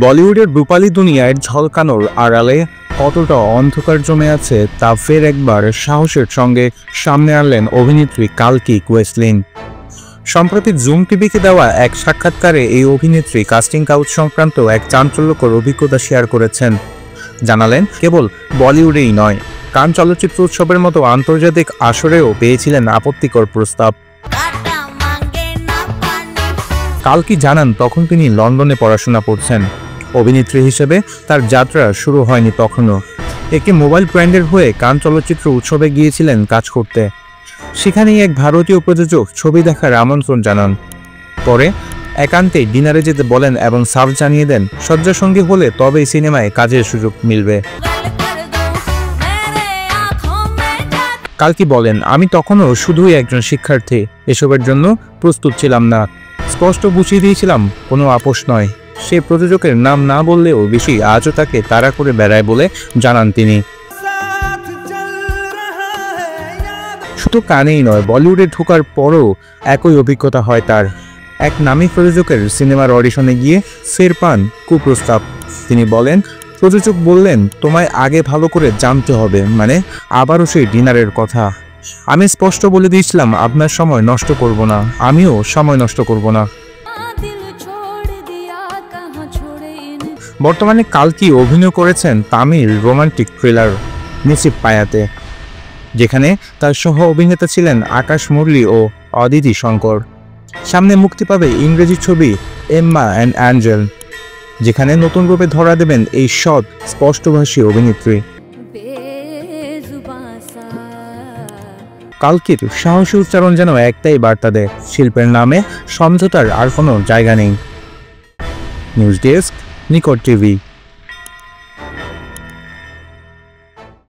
বলিউডের রূপালী দুনিয়ায় ঝলকানোর আড়ালে কতটা অন্ধকার জমে আছে তা ফের একবার সাহসের সঙ্গে সামনে আনলেন অভিনেত্রী কালকি কোয়েসলিন। সম্প্রতি জুম টিভিকে দেওয়া এক সাক্ষাৎকারে এই অভিনেত্রী কাস্টিং কাউচ সংক্রান্ত এক চাঞ্চল্যকর অভিজ্ঞতা শেয়ার করেছেন। জানালেন, কেবল বলিউডেই নয়, কান চলচ্চিত্র উৎসবের মতো আন্তর্জাতিক আসরেও পেয়েছিলেন আপত্তিকর প্রস্তাব। কালকি জানান, তখন তিনি লন্ডনে পড়াশোনা করছেন। অভিনেত্রী হিসেবে তার যাত্রা শুরু হয়নি তখনও। একটি মোবাইল ব্র্যান্ডের হয়ে কান চলচ্চিত্র উৎসবে গিয়েছিলেন কাজ করতে। সেখানেই এক ভারতীয় প্রযোজক ছবি দেখার আমন্ত্রণ জানান। পরে একান্তে ডিনারে যেতে বলেন এবং সাফ জানিয়ে দেন, শয্যাসঙ্গী হলে তবেই সিনেমায় কাজের সুযোগ মিলবে। কালকি বলেন, আমি তখনও শুধুই একজন শিক্ষার্থী, এসবের জন্য প্রস্তুত ছিলাম না। স্পষ্ট বুঝিয়ে দিয়েছিলাম, কোনো আপোষ নয়। সে প্রযোজকের নাম না বললেও বেশি আজও তাকে তাড়া করে বেড়ায় বলে জানান তিনি। শুধু কানেই নয়, বলিউডে ঢোকার পরও একই অভিজ্ঞতা হয় তার। এক নামী প্রযোজকের সিনেমার অডিশনে গিয়ে ফের পান কুপ্রস্তাব। তিনি বলেন, প্রযোজক বললেন, তোমায় আগে ভালো করে জানতে হবে, মানে আবারও সেই ডিনারের কথা। আমি স্পষ্ট বলে দিয়েছিলাম, আপনার সময় নষ্ট করব না, আমিও সময় নষ্ট করব না। বর্তমানে কালকি অভিনয় করেছেন তামিল রোমান্টিক থ্রিলার নিসিব পায়াতে, যেখানে তার সহ অভিনেতা ছিলেন আকাশ মুরলী ও অদিতি শঙ্কর। সামনে মুক্তি পাবে ইংরেজি ছবি এম্মা অ্যান্ড অ্যাঞ্জেল, যেখানে নতুন রূপে ধরা দেবেন এই সৎ স্পষ্টভাষী অভিনেত্রী। কালকির সাহসী উচ্চারণ যেন একটাই বার্তা দেয়, শিল্পের নামে সমঝোতার আর কোনো জায়গা নেই। নিউজ ডেস্ক, নিকট টিভি।